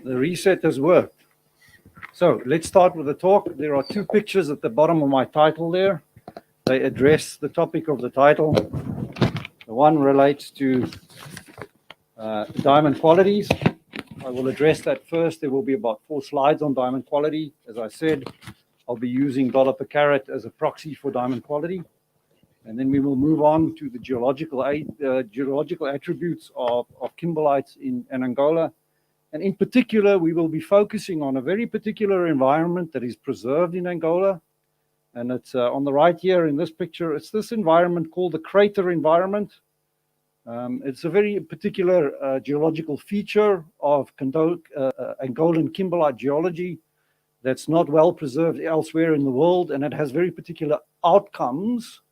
The reset has worked. So let's start with the talk. There are two pictures at the bottom of my title there. They address the topic of the title. The one relates to diamond qualities. I will address that first. There will be about 4 slides on diamond quality. As I said, I'll be using dollar per carat as a proxy for diamond quality. And then we will move on to the geological attributes of kimberlites in Angola. And in particular, we will be focusing on a very particular environment that is preserved in Angola. And it's on the right here in this picture. It's this environment called the crater environment. It's a very particular geological feature of Angolan kimberlite geology that's not well preserved elsewhere in the world. And it has very particular outcomes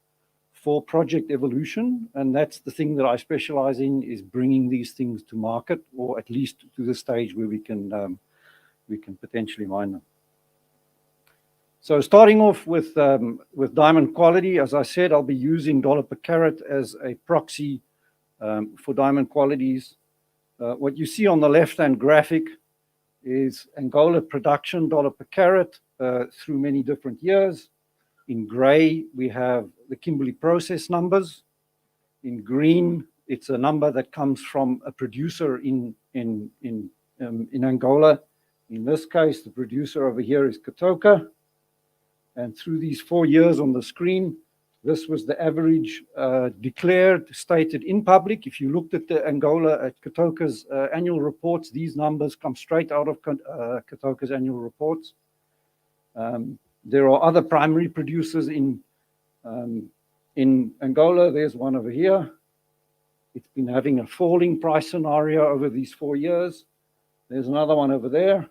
for project evolution, and that's the thing that I specialize in, is bringing these things to market, or at least to the stage where we can potentially mine them. So starting off with diamond quality, as I said, I'll be using dollar per carat as a proxy for diamond qualities. What you see on the left-hand graphic is Angola production dollar per carat through many different years. In gray, we have the Kimberley process numbers. In green, it's a number that comes from a producer in Angola. In this case, the producer over here is Katoka. And through these 4 years on the screen, this was the average declared, stated in public. If you looked at the Angola, at Katoka's annual reports, these numbers come straight out of Katoka's annual reports. There are other primary producers in Angola. There's one over here. It's been having a falling price scenario over these 4 years. There's another one over there.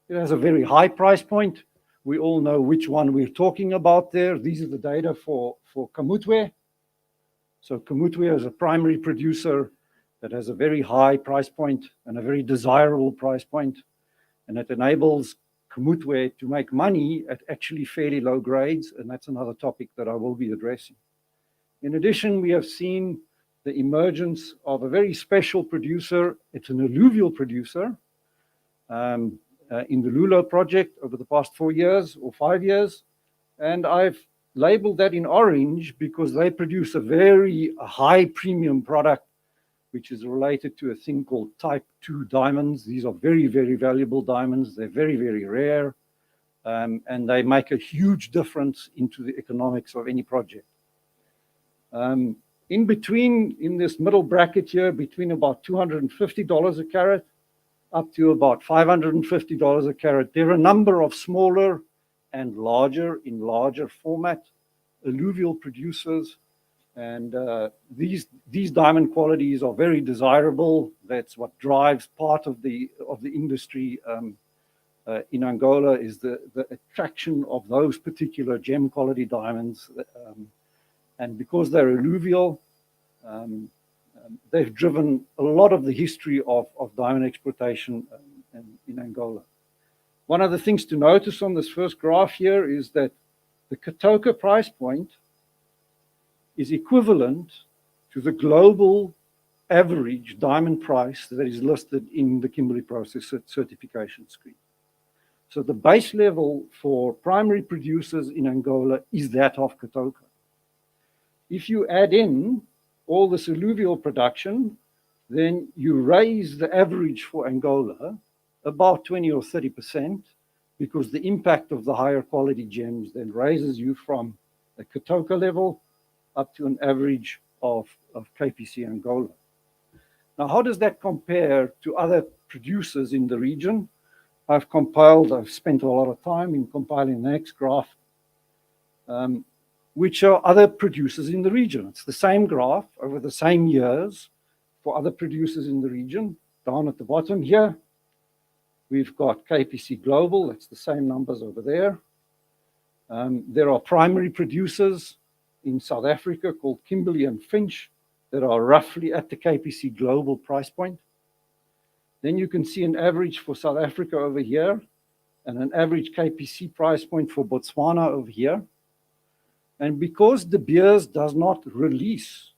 It has a very high price point. We all know which one we're talking about there. These are the data for Kamutwe. So Kamutwe is a primary producer that has a very high price point and a very desirable price point, and it enables Kamutwe to make money at actually fairly low grades, and that's another topic that I will be addressing. In addition, we have seen the emergence of a very special producer. It's an alluvial producer in the Lulo project over the past 4 years or 5 years, and I've labeled that in orange because they produce a very high premium product which is related to a thing called type 2 diamonds. These are very, very valuable diamonds. They're very, very rare, and they make a huge difference into the economics of any project. In between, in this middle bracket here, between about $250 a carat up to about $550 a carat, there are a number of smaller and larger, in larger format, alluvial producers. And these diamond qualities are very desirable. That's what drives part of the industry in Angola, is the attraction of those particular gem quality diamonds. And because they're alluvial, they've driven a lot of the history of diamond exploitation in Angola. One of the things to notice on this first graph here is that the Katoka price point is equivalent to the global average diamond price that is listed in the Kimberley process certification scheme. So the base level for primary producers in Angola is that of Katoka. If you add in all this alluvial production, then you raise the average for Angola about 20 or 30%, because the impact of the higher quality gems then raises you from a Katoka level up to an average of KPC Angola. Now, how does that compare to other producers in the region? I've spent a lot of time in compiling the next graph, which are other producers in the region. It's the same graph over the same years for other producers in the region. Down at the bottom here, We've got KPC Global, that's the same numbers over there. There are primary producers in South Africa called Kimberley and Finch that are roughly at the KPC Global price point. Then you can see an average for South Africa over here and an average KPC price point for Botswana over here. And because De Beers does not release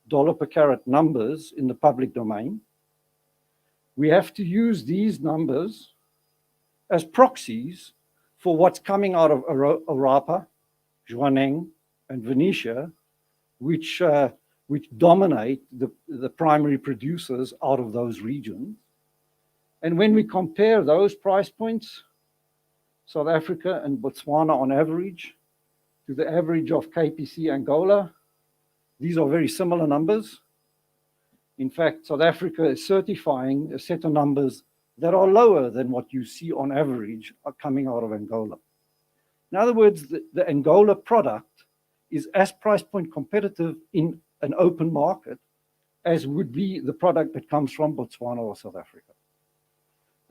dollar per carat numbers in the public domain, we have to use these numbers as proxies for what's coming out of Orapa, Jwaneng, and Venetia, which dominate the primary producers out of those regions. And when we compare those price points, South Africa and Botswana on average, to the average of KPC Angola, these are very similar numbers. In fact, South Africa is certifying a set of numbers that are lower than what you see on average are coming out of Angola. In other words, the Angola product is as price point competitive in an open market as would be the product that comes from Botswana or South Africa.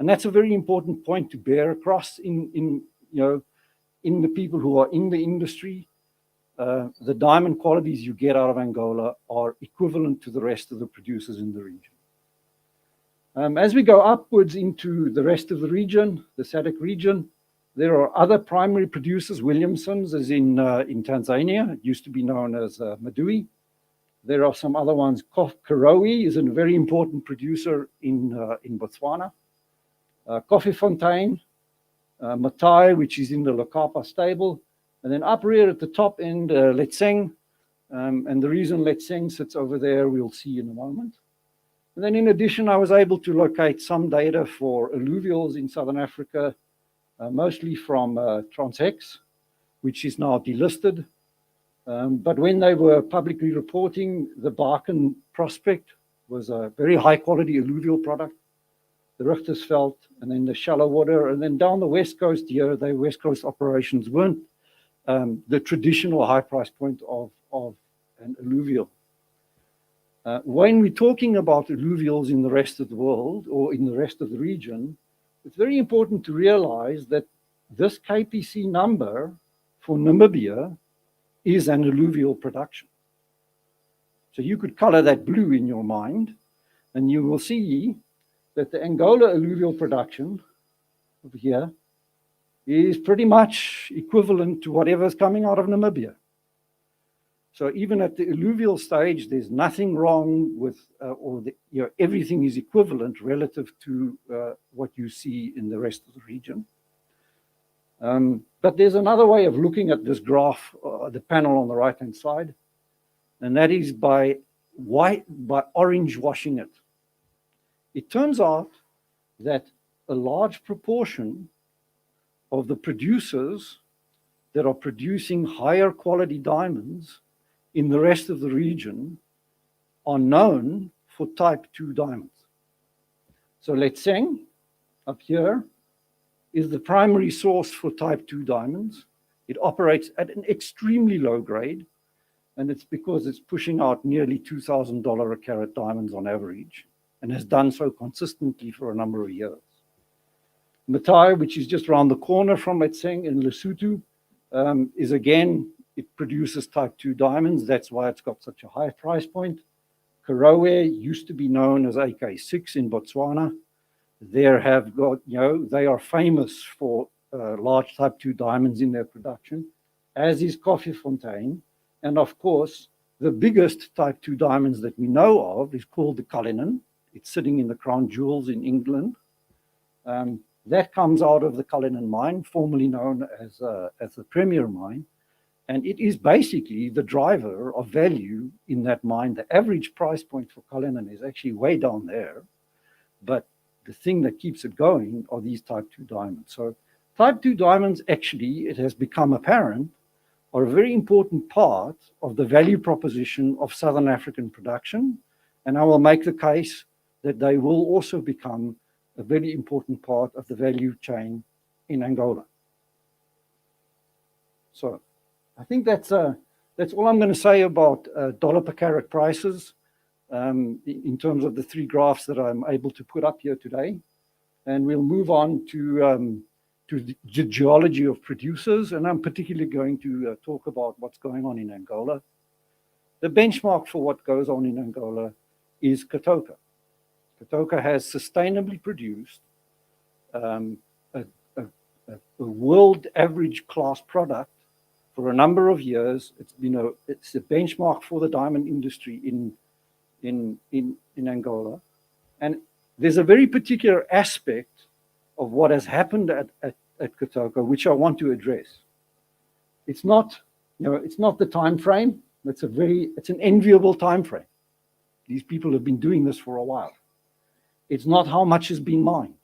And that's a very important point to bear across in the people who are in the industry. The diamond qualities you get out of Angola are equivalent to the rest of the producers in the region. As we go upwards into the rest of the region, the SADC region, there are other primary producers. Williamson's is in Tanzania. It used to be known as Madui. There are some other ones. Karowe is a very important producer in Botswana. Koffiefontein, Matai, which is in the Lokapa stable. And then up here at the top end, Letseng. And the reason Letseng sits over there, we'll see in a moment. And then in addition, I was able to locate some data for alluvials in Southern Africa, mostly from Transhex, which is now delisted. But when they were publicly reporting, the Barken prospect was a very high quality alluvial product. The Richtersveld, and then the shallow water, and then down the west coast here, the west coast operations weren't the traditional high price point of an alluvial. When we're talking about alluvials in the rest of the world or in the rest of the region, it's very important to realize that this KPC number for Namibia is an alluvial production. So you could color that blue in your mind, and you will see that the Angola alluvial production over here is pretty much equivalent to whatever's coming out of Namibia. So even at the alluvial stage, there's nothing wrong with, everything is equivalent relative to what you see in the rest of the region. But there's another way of looking at this graph, the panel on the right-hand side, and that is by orange washing it. It turns out that a large proportion of the producers that are producing higher quality diamonds in the rest of the region are known for type 2 diamonds. So Letseng up here is the primary source for type 2 diamonds. It operates at an extremely low grade, and it's because it's pushing out nearly $2,000 a carat diamonds on average, and has done so consistently for a number of years. Matai, which is just around the corner from Letseng in Lesotho, is again, it produces type 2 diamonds. That's why it's got such a high price point. Karowe used to be known as AK6 in Botswana. They are famous for large type 2 diamonds in their production, as is Koffiefontein. And of course, the biggest type 2 diamonds that we know of is called the Cullinan. It's sitting in the Crown Jewels in England. That comes out of the Cullinan mine, formerly known as the Premier mine. And it is basically the driver of value in that mine. The average price point for Cullinan is actually way down there. But the thing that keeps it going are these type 2 diamonds. So type 2 diamonds, actually, it has become apparent, are a very important part of the value proposition of Southern African production. And I will make the case that they will also become a very important part of the value chain in Angola. So I think that's all I'm going to say about dollar per carat prices in terms of the three graphs that I'm able to put up here today. and we'll move on to the geology of producers, and I'm particularly going to talk about what's going on in Angola. The benchmark for what goes on in Angola is Katoka. Katoka has sustainably produced a world average class product for a number of years. It's a benchmark for the diamond industry in Angola. And there's a very particular aspect of what has happened at Katoka, which I want to address. It's not the time frame. It's an enviable time frame. These people have been doing this for a while. It's not how much has been mined.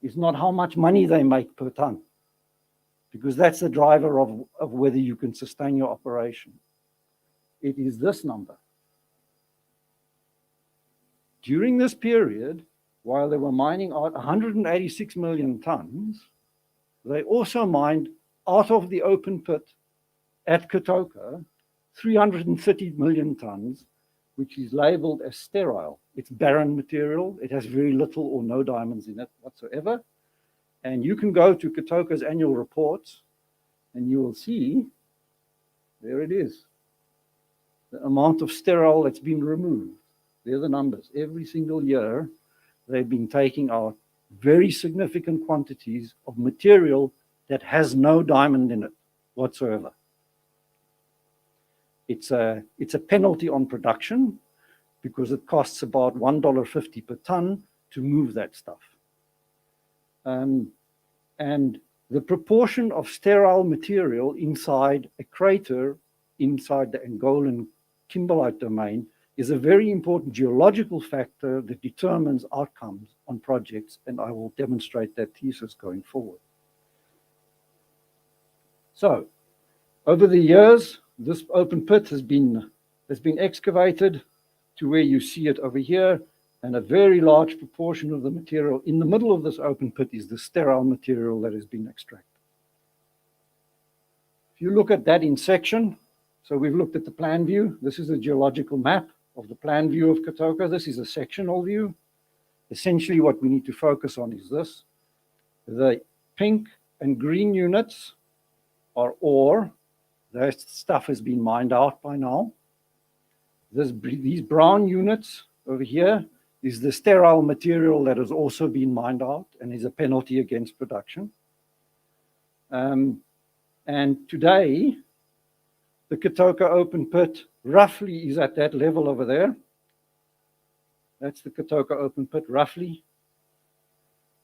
It's not how much money they make per ton, because that's the driver of whether you can sustain your operation. It is this number. During this period, while they were mining out 186 million tons, they also mined out of the open pit at Katoka 330 million tons, which is labeled as sterile. It's barren material. It has very little or no diamonds in it whatsoever. And you can go to Katoka's annual reports and you will see, there it is, the amount of sterile that's been removed. They're the numbers. Every single year, they've been taking out very significant quantities of material that has no diamond in it whatsoever. It's a penalty on production because it costs about $1.50 per ton to move that stuff. And the proportion of sterile material inside a crater, inside the Angolan kimberlite domain, is a very important geological factor that determines outcomes on projects, and I will demonstrate that thesis going forward. So, over the years, this open pit has been excavated to where you see it over here, and a very large proportion of the material in the middle of this open pit is the sterile material that has been extracted. If you look at that in section, so we've looked at the plan view. This is a geological map of the plan view of Katoka. This is a sectional view. Essentially what we need to focus on is this. The pink and green units are ore. That stuff has been mined out by now. These brown units over here is the sterile material that has also been mined out and is a penalty against production. And today, the Katoka open pit roughly is at that level over there. That's the Katoka open pit roughly.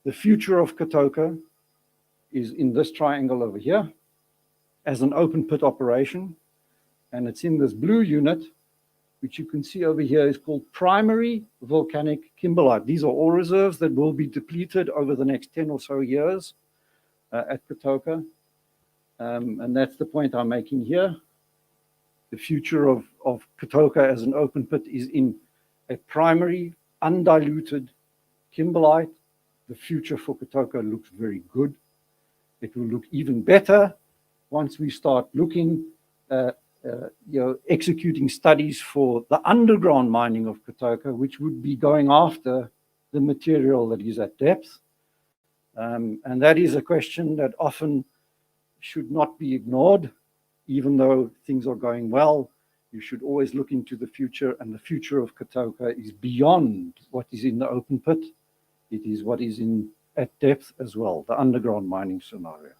The future of Katoka is in this triangle over here as an open pit operation. And it's in this blue unit, which you can see over here is called primary volcanic kimberlite. These are all reserves that will be depleted over the next 10 or so years at Katoka. And that's the point I'm making here. The future of Katoka as an open pit is in a primary, undiluted kimberlite. The future for Katoka looks very good. It will look even better once we start looking, executing studies for the underground mining of Katoka, which would be going after the material that is at depth. And that is a question that often should not be ignored. Even though things are going well, you should always look into the future, and the future of Katoka is beyond what is in the open pit. It is what is at depth as well, the underground mining scenario.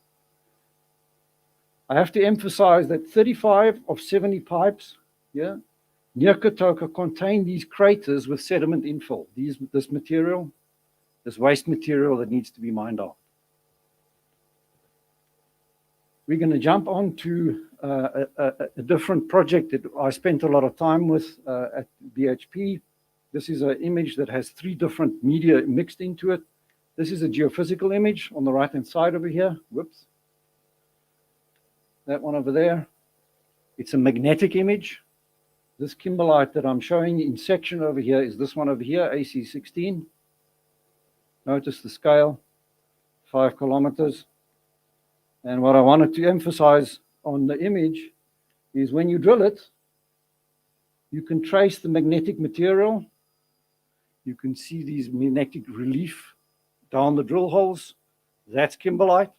I have to emphasize that 35 of 70 pipes near Katoka contain these craters with sediment infill, this material, this waste material that needs to be mined out. We're going to jump on to a different project that I spent a lot of time with at BHP. This is an image that has 3 different media mixed into it. This is a geophysical image on the right-hand side over here. Whoops. That one over there. It's a magnetic image. This kimberlite that I'm showing in section over here is this one over here, AC16. Notice the scale, 5 kilometers. And what I wanted to emphasize on the image is when you drill it, you can trace the magnetic material. You can see these magnetic relief down the drill holes, that's kimberlite.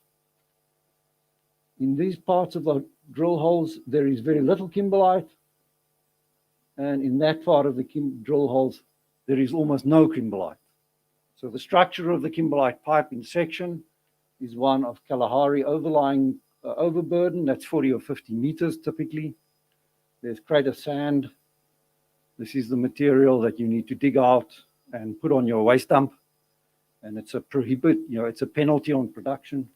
In these parts of the drill holes, there is very little kimberlite. And in that part of the drill holes, there is almost no kimberlite. So the structure of the kimberlite pipe in section is one of Kalahari overlying overburden. That's 40 or 50 meters typically. There's crater sand. This is the material that you need to dig out and put on your waste dump. And it's a it's a penalty on production.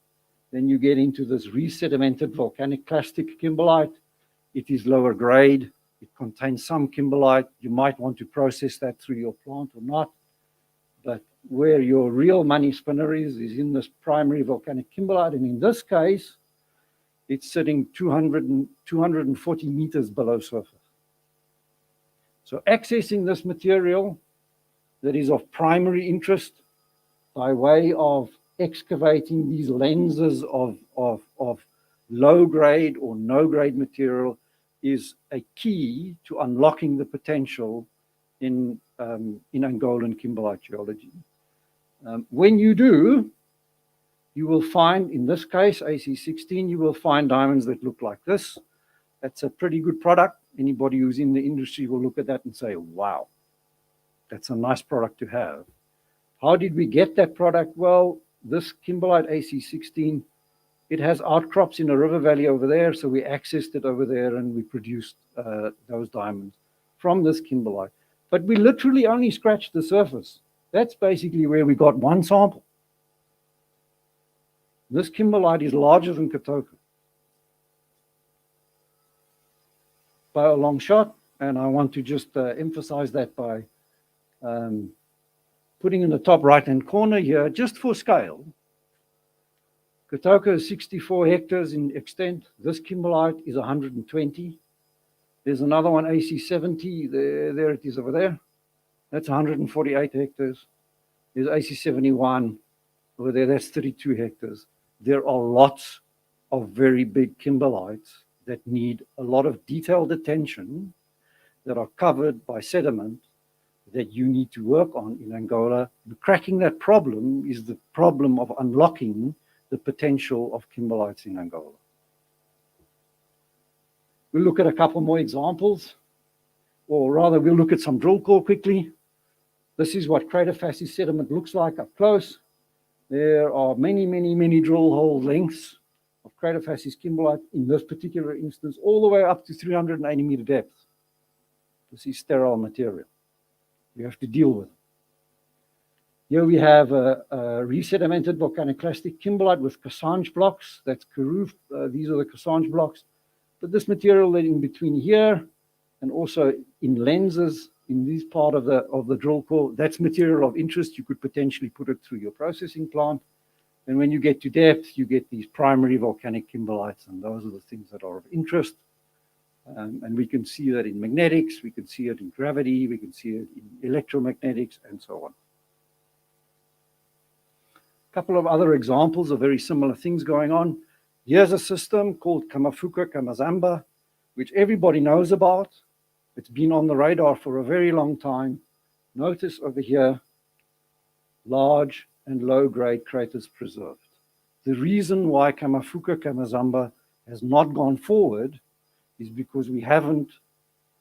Then you get into this resedimented volcanic clastic kimberlite. It is lower grade. It contains some kimberlite. You might want to process that through your plant or not. But where your real money spinner is in this primary volcanic kimberlite. And in this case, it's sitting 240 meters below surface. So accessing this material that is of primary interest by way of excavating these lenses of low grade or no grade material is a key to unlocking the potential in Angolan kimberlite geology. When you do, you will find, in this case, AC16, you will find diamonds that look like this. That's a pretty good product. Anybody who's in the industry will look at that and say, wow, that's a nice product to have. How did we get that product? Well, this kimberlite AC16, it has outcrops in a river valley over there, so we accessed it over there and we produced those diamonds from this kimberlite. But we literally only scratched the surface. That's basically where we got one sample. This kimberlite is larger than Kotoka by a long shot, and I want to just emphasize that by putting in the top right-hand corner here, just for scale. Kotoka is 64 hectares in extent. This kimberlite is 120. There's another one, AC70, there it is over there. That's 148 hectares. There's AC71 over there, that's 32 hectares. There are lots of very big kimberlites that need a lot of detailed attention that are covered by sediment that you need to work on in Angola. Cracking that problem is the problem of unlocking the potential of kimberlites in Angola. We'll look at a couple more examples, or rather we'll look at some drill core quickly. This is what crater facies sediment looks like up close. There are many, many, many drill hole lengths of crater facies kimberlite in this particular instance, all the way up to 380 meter depth. This is sterile material. You have to deal with it. Here we have a resedimented volcanic clastic kimberlite with Cassange blocks. That's Karoo. These are the Cassange blocks. But this material that in between here and also in lenses in this part of the drill core, that's material of interest. You could potentially put it through your processing plant. And when you get to depth, you get these primary volcanic kimberlites, and those are the things that are of interest. And we can see that in magnetics, we can see it in gravity, we can see it in electromagnetics, and so on. A couple of other examples of very similar things going on. Here's a system called Kamafuka Kamazamba, which everybody knows about. It's been on the radar for a very long time. Notice over here, large and low-grade craters preserved. The reason why Kamafuka Kamazamba has not gone forward is because we haven't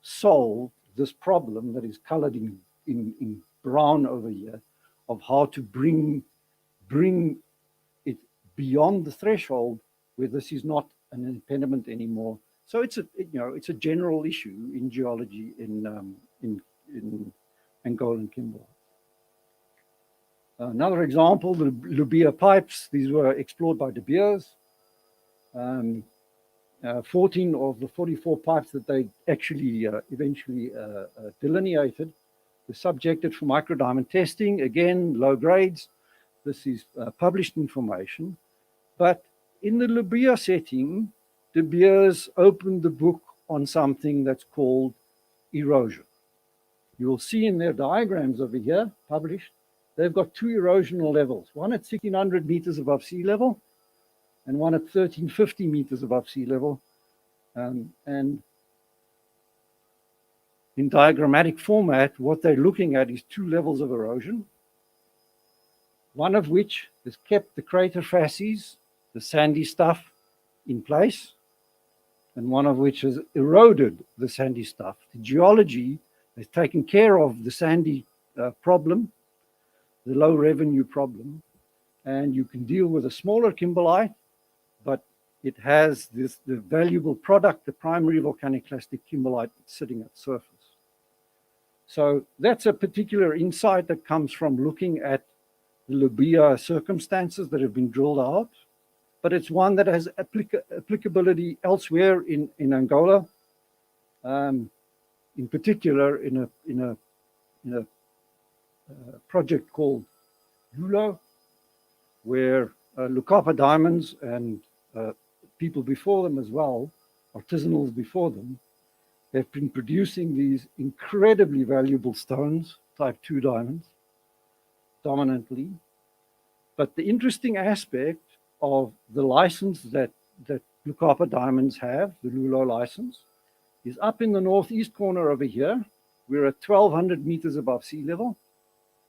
solved this problem that is colored in brown over here, of how to bring it beyond the threshold where this is not an impediment anymore. So it's a general issue in geology in Angolan kimberlite. Another example, the Lubia pipes. These were explored by De Beers. 14 of the 44 pipes that they actually eventually delineated were subjected for microdiamond testing. Again, low grades. This is published information. But in the Lubia setting, De Beers opened the book on something that's called erosion. You will see in their diagrams over here, published, they've got two erosional levels, one at 1,600 meters above sea level and one at 1,350 meters above sea level. And in diagrammatic format, what they're looking at is two levels of erosion. one of which has kept the crater facies, the sandy stuff, in place, and one of which has eroded the sandy stuff. The geology has taken care of the sandy problem, the low revenue problem, and you can deal with a smaller kimberlite, but it has the valuable product, the primary volcaniclastic kimberlite sitting at surface. So that's a particular insight that comes from looking at the Lubia circumstances that have been drilled out, but it's one that has applicability elsewhere in Angola, in particular in a project called Lulo, where Lukapa Diamonds and people before them as well, artisanals before them, have been producing these incredibly valuable stones, type 2 diamonds, dominantly. But the interesting aspect of the license that Lukapa Diamonds have, the Lulo license, is up in the northeast corner over here. We're at 1,200 meters above sea level,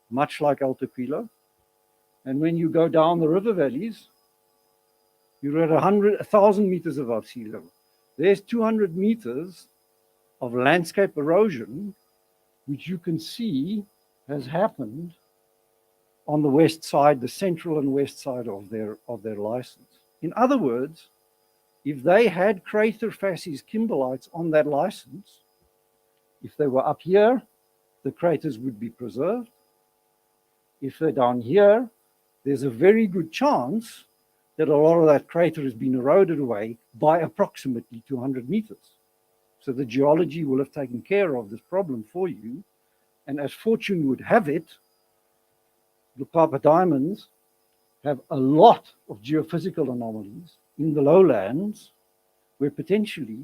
much like Alto Quilo. And when you go down the river valleys, you're at 1,000 meters above sea level. There's 200 meters of landscape erosion, which you can see has happened on the west side, the central and west side of their license. In other words, if they had crater facies kimberlites on that license, if they were up here, the craters would be preserved. If they're down here, there's a very good chance that a lot of that crater has been eroded away by approximately 200 meters. So the geology will have taken care of this problem for you. And as fortune would have it, the Lukapa Diamonds have a lot of geophysical anomalies in the lowlands where potentially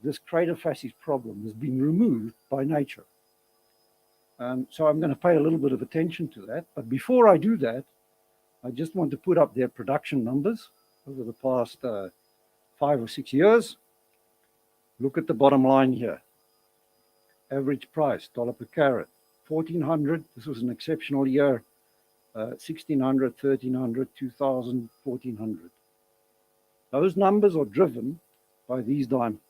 this crater facies problem has been removed by nature. So I'm going to pay a little bit of attention to that. But before I do that, I just want to put up their production numbers over the past 5 or 6 years. Look at the bottom line here. Average price, dollar per carat, 1,400. This was an exceptional year. 1,600, 1,300, 2,000, 1,400. Those numbers are driven by these diamonds.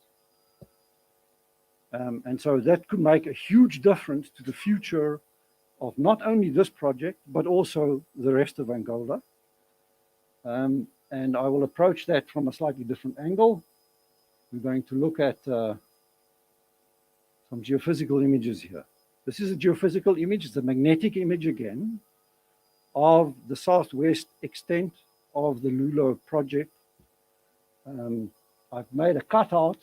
And so that could make a huge difference to the future of not only this project, but also the rest of Angola. And I will approach that from a slightly different angle. We're going to look at some geophysical images here. This is a geophysical image. It's a magnetic image again of the southwest extent of the Lulo project. I've made a cutout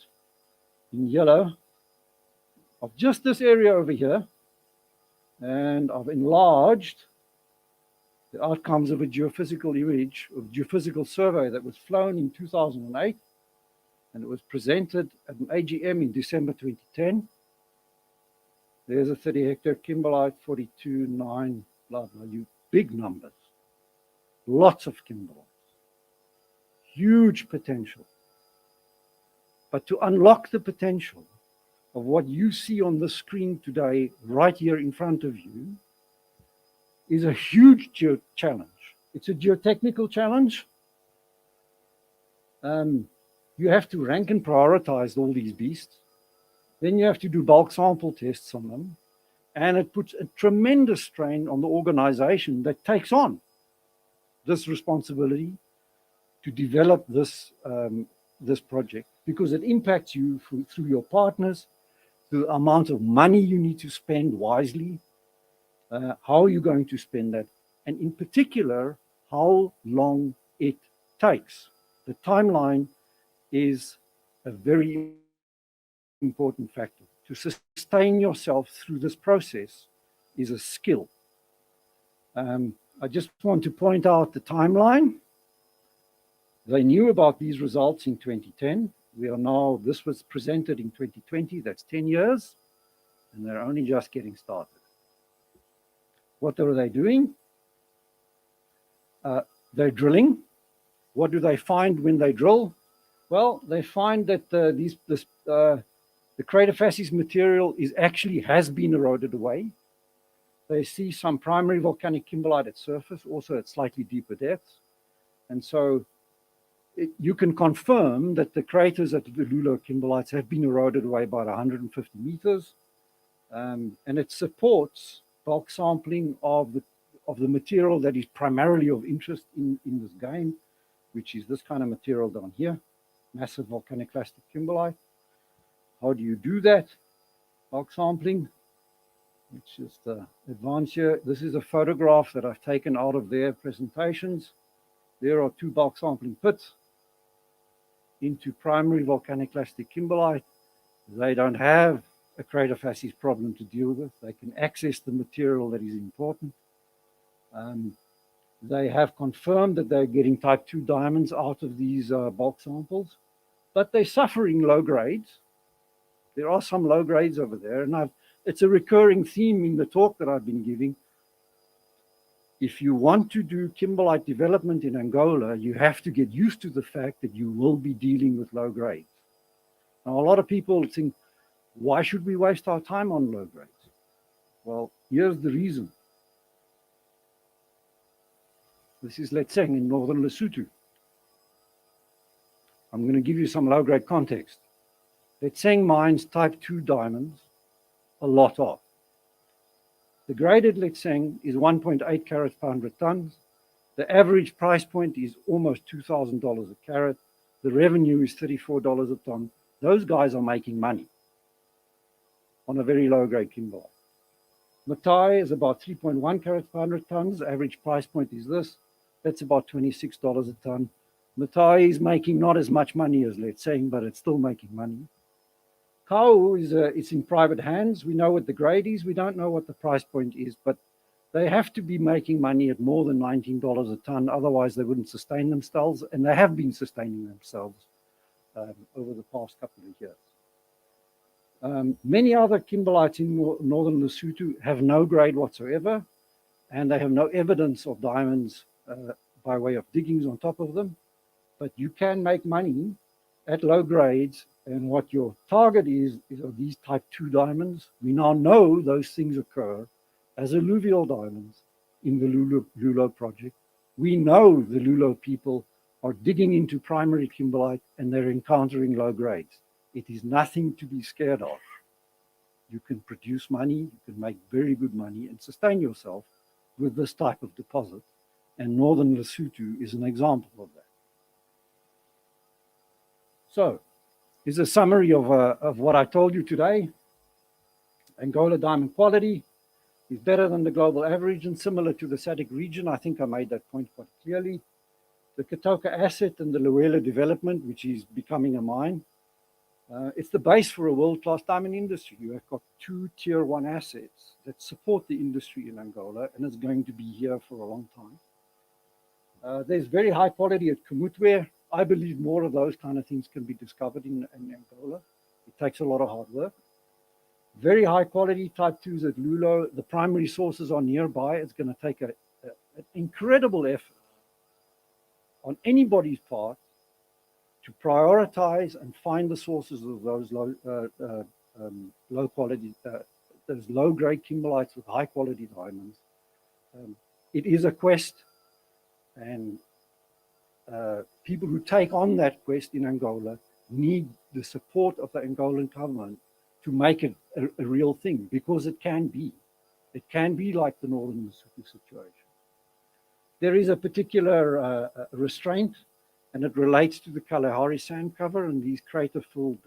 in yellow of just this area over here, and I've enlarged the outcomes of a geophysical image, of geophysical survey that was flown in 2008, and it was presented at an AGM in December 2010. There's a 30-hectare kimberlite, 42.9, blah, blah, you big numbers. Lots of kimberlites. Huge potential. But to unlock the potential of what you see on the screen today, right here in front of you, is a huge challenge. It's a geotechnical challenge. You have to rank and prioritize all these beasts. Then you have to do bulk sample tests on them. And it puts a tremendous strain on the organization that takes on this responsibility to develop this, this project, because it impacts you through your partners, the amount of money you need to spend wisely, how are you going to spend that, and in particular, how long it takes. The timeline is a very important factor. To sustain yourself through this process is a skill. I just want to point out the timeline. They knew about these results in 2010. We are now, this was presented in 2020, that's 10 years, and they're only just getting started. What are they doing? They're drilling. What do they find when they drill? Well, they find that the crater facies material has been eroded away. they see some primary volcanic kimberlite at surface, also at slightly deeper depths. And so you can confirm that the craters at the Lulo kimberlites have been eroded away by 150 meters. And it supports bulk sampling of the material that is primarily of interest in this game, which is this kind of material down here, massive volcanic clastic kimberlite. How do you do that? Bulk sampling. Let's just advance here. This is a photograph that I've taken out of their presentations. There are two bulk sampling pits into primary volcanic clastic kimberlite. They don't have a crater facies problem to deal with. They can access the material that is important. They have confirmed that they're getting type 2 diamonds out of these bulk samples, but they're suffering low grades. There are some low grades over there, and it's a recurring theme in the talk that I've been giving. If you want to do kimberlite development in Angola, you have to get used to the fact that you will be dealing with low grades. Now, a lot of people think, why should we waste our time on low grades? Well, here's the reason. This is Letseng in northern Lesotho. I'm going to give you some low-grade context. Letseng mines type 2 diamonds, a lot of. The grade at Letseng is 1.8 carats per 100 tons. The average price point is almost $2,000 a carat. The revenue is $34 a ton. Those guys are making money on a very low-grade kimberlite. Matai is about 3.1 carats per 100 tons. The average price point is this. That's about $26 a ton. Matai is making not as much money as Letseng, but it's still making money. Kau it's in private hands. We know what the grade is. We don't know what the price point is, but they have to be making money at more than $19 a ton. Otherwise, they wouldn't sustain themselves, and they have been sustaining themselves over the past couple of years. Many other kimberlites in northern Lesotho have no grade whatsoever, and they have no evidence of diamonds by way of diggings on top of them. But you can make money at low grades, and what your target is of these type 2 diamonds. We now know those things occur as alluvial diamonds in the Lulo project. We know the Lulo people are digging into primary kimberlite and they're encountering low grades. It is nothing to be scared of. You can produce money, you can make very good money and sustain yourself with this type of deposit. And northern Lesotho is an example of that. So, here's a summary of what I told you today. Angola diamond quality is better than the global average and similar to the SADC region. I think I made that point quite clearly. The Katoka asset and the Luela development, which is becoming a mine, it's the base for a world-class diamond industry. You have got 2 tier 1 assets that support the industry in Angola, and it's going to be here for a long time. There's very high quality at Kumutwe. I believe more of those kind of things can be discovered in Angola. It takes a lot of hard work. Very high quality type 2s at Lulo. The primary sources are nearby. It's going to take an incredible effort on anybody's part to prioritize and find the sources of those low quality, those low grade kimberlites with high quality diamonds. It is a quest, and people who take on that quest in Angola need the support of the Angolan government to make it a real thing, because it can be. It can be like the northern Lesotho situation. There is a particular restraint, and it relates to the Kalahari sand cover and these crater-filled,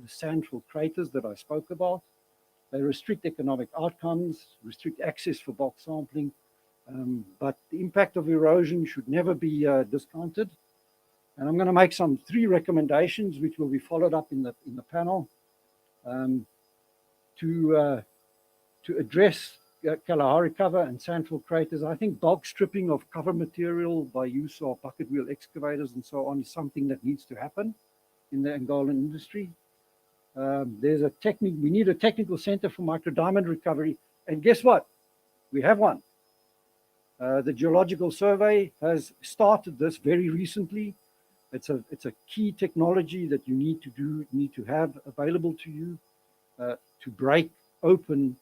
sand-filled craters that I spoke about. They restrict economic outcomes, restrict access for bulk sampling, but the impact of erosion should never be discounted. And I'm going to make 3 recommendations, which will be followed up in the panel, to address Kalahari cover and sandfall craters. I think bulk stripping of cover material by use of bucket wheel excavators and so on is something that needs to happen in the Angolan industry. We need a technical center for microdiamond recovery, and guess what? We have one. The Geological Survey has started this very recently. It's a key technology that you need to have available to you to break open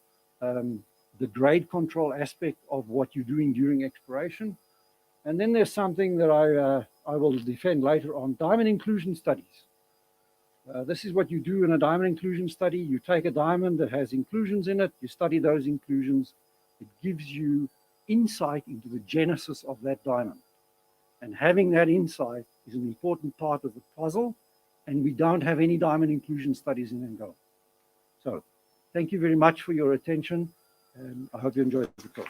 the grade control aspect of what you're doing during exploration. And then there's something that I will defend later on, diamond inclusion studies. This is what you do in a diamond inclusion study. You take a diamond that has inclusions in it, you study those inclusions. It gives you insight into the genesis of that diamond. And having that insight is an important part of the puzzle. And we don't have any diamond inclusion studies in Angola. So thank you very much for your attention. And I hope you enjoyed the talk.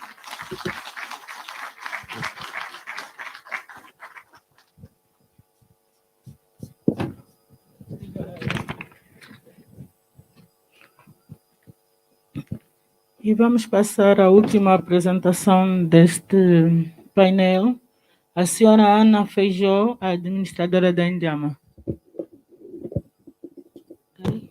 E vamos passar à última apresentação deste painel. A senhora Ana Feijó, a administradora da Indiama. Okay.